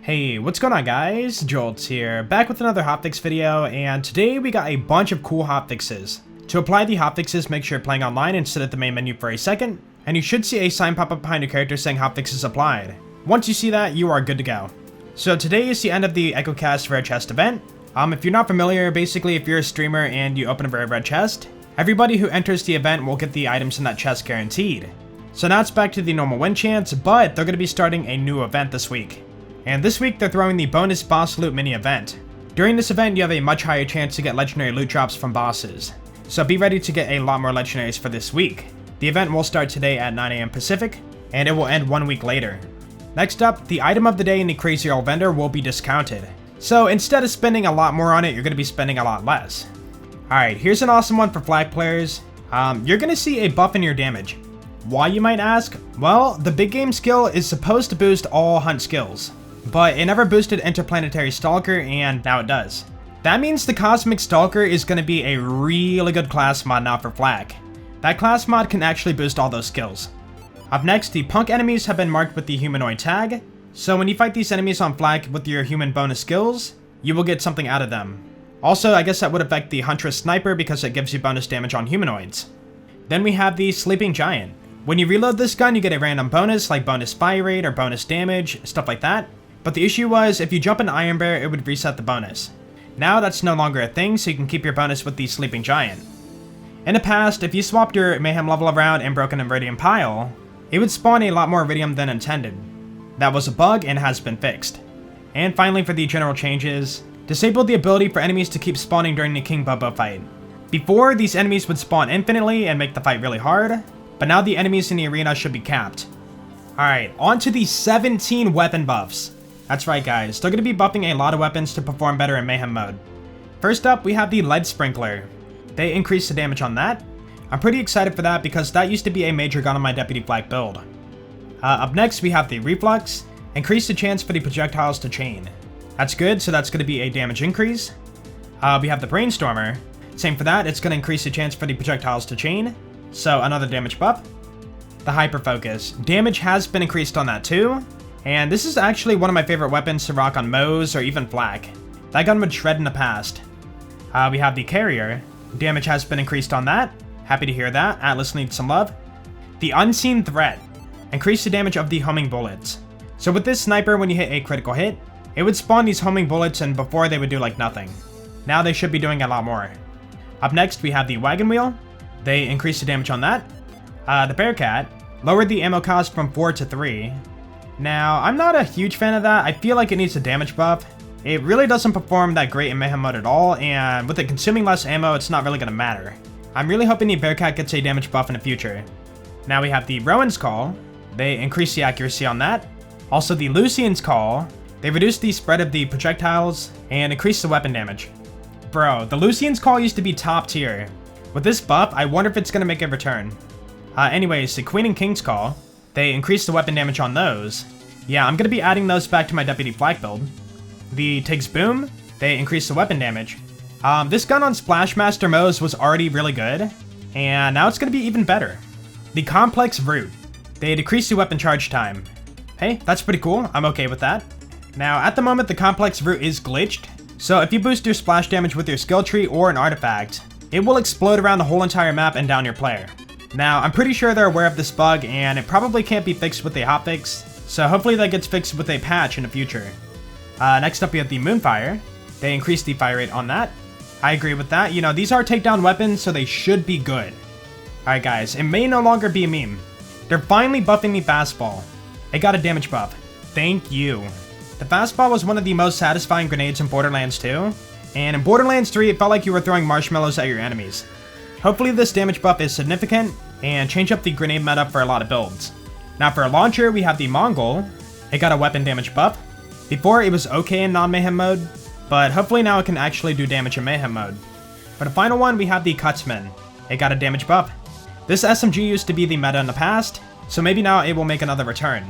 Hey, what's going on guys? Jolts here, back with another hotfix video, and today we got a bunch of cool hotfixes. To apply the hotfixes, make sure you're playing online and sit at the main menu for a second, and you should see a sign pop up behind your character saying hotfixes applied. Once you see that, you are good to go. So today is the end of the EchoCast Rare Chest event. If you're not familiar, basically if you're a streamer and you open a rare red chest, everybody who enters the event will get the items in that chest guaranteed. So now it's back to the normal win chance, but they're going to be starting a new event this week. And this week they're throwing the bonus boss loot mini event. During this event you have a much higher chance to get legendary loot drops from bosses. So be ready to get a lot more legendaries for this week. The event will start today at 9 AM Pacific, and it will end 1 week later. Next up, the item of the day in the Crazy Old Vendor will be discounted. So instead of spending a lot more on it, you're going to be spending a lot less. Alright, here's an awesome one for flag players. You're going to see a buff in your damage. Why, you might ask? Well, the big game skill is supposed to boost all hunt skills, but it never boosted Interplanetary Stalker, and now it does. That means the Cosmic Stalker is going to be a really good class mod now for flag. That class mod can actually boost all those skills. Up next, the punk enemies have been marked with the Humanoid Tag, so when you fight these enemies on flag with your human bonus skills, you will get something out of them. Also, I guess that would affect the Huntress Sniper because it gives you bonus damage on humanoids. Then we have the Sleeping Giant. When you reload this gun, you get a random bonus like bonus fire rate or bonus damage, stuff like that. But the issue was, if you jump an Iron Bear, it would reset the bonus. Now that's no longer a thing, so you can keep your bonus with the Sleeping Giant. In the past, if you swapped your Mayhem level around and broke an Iridium pile, it would spawn a lot more Iridium than intended. That was a bug and has been fixed. And finally, for the general changes, disable the ability for enemies to keep spawning during the King Bubba fight. Before, these enemies would spawn infinitely and make the fight really hard, but now the enemies in the arena should be capped. Alright, on to the 17 weapon buffs. That's right guys, they're going to be buffing a lot of weapons to perform better in Mayhem mode. First up, we have the Lead Sprinkler. They increase the damage on that. I'm pretty excited for that because that used to be a major gun on my Deputy Flag build. Up next, we have the Reflux. Increase the chance for the projectiles to chain. That's good, so that's going to be a damage increase. We have the Brainstormer. Same for that, it's going to increase the chance for the projectiles to chain. So another damage buff. The Hyper Focus. Damage has been increased on that too. And this is actually one of my favorite weapons to rock on Moes or even Flag. That gun would shred in the past. We have the Carrier. Damage has been increased on that. Happy to hear that. Atlas needs some love. The Unseen Threat. Increase the damage of the homing bullets. So with this sniper, when you hit a critical hit, it would spawn these homing bullets, and before they would do like nothing. Now they should be doing a lot more. Up next, we have the Wagon Wheel. They increase the damage on that. The Bearcat. Lowered the ammo cost from 4 to 3. Now, I'm not a huge fan of that. I feel like it needs a damage buff. It really doesn't perform that great in Mayhem mode at all, and with it consuming less ammo, it's not really going to matter. I'm really hoping the Bearcat gets a damage buff in the future. Now we have the Rowan's Call. They increase the accuracy on that. Also the Lucian's Call. They reduce the spread of the projectiles and increase the weapon damage. Bro, the Lucian's Call used to be top tier. With this buff, I wonder if it's going to make a return. Anyways, the Queen and King's Call. They increase the weapon damage on those. Yeah, I'm going to be adding those back to my Deputy Flag build. The Tig's Boom. They increase the weapon damage. This gun on Splashmaster Moes was already really good, and now it's going to be even better. The Complex Root. They decrease the weapon charge time. Hey, that's pretty cool. I'm okay with that. Now, at the moment, the Complex Root is glitched, so if you boost your splash damage with your skill tree or an artifact, it will explode around the whole entire map and down your player. Now, I'm pretty sure they're aware of this bug, and it probably can't be fixed with a hotfix, so hopefully that gets fixed with a patch in the future. Next up, we have the Moonfire. They increase the fire rate on that. I agree with that. You know, these are takedown weapons, so they should be good. Alright guys, it may no longer be a meme. They're finally buffing the Fastball. It got a damage buff. Thank you. The Fastball was one of the most satisfying grenades in Borderlands 2, and in Borderlands 3 it felt like you were throwing marshmallows at your enemies. Hopefully this damage buff is significant, and change up the grenade meta for a lot of builds. Now for a launcher, we have the Mongol. It got a weapon damage buff. Before it was okay in non-Mayhem mode, but hopefully now it can actually do damage in Mayhem mode. For the final one, we have the Cutsman. It got a damage buff. This SMG used to be the meta in the past, so maybe now it will make another return.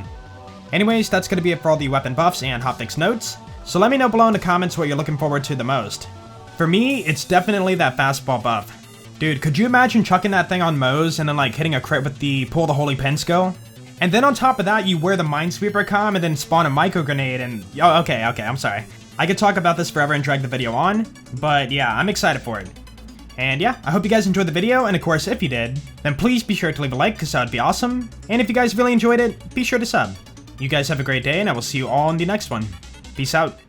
Anyways, that's going to be it for all the weapon buffs and hotfix notes, so let me know below in the comments what you're looking forward to the most. For me, it's definitely that Fastball buff. Dude, could you imagine chucking that thing on Moes and then like hitting a crit with the Pull the Holy Pen skill? And then on top of that, you wear the Minesweeper comm and then spawn a micro grenade and... Oh, okay, I'm sorry. I could talk about this forever and drag the video on, but yeah, I'm excited for it. And yeah, I hope you guys enjoyed the video, and of course, if you did, then please be sure to leave a like, because that would be awesome. And if you guys really enjoyed it, be sure to sub. You guys have a great day, and I will see you all in the next one. Peace out.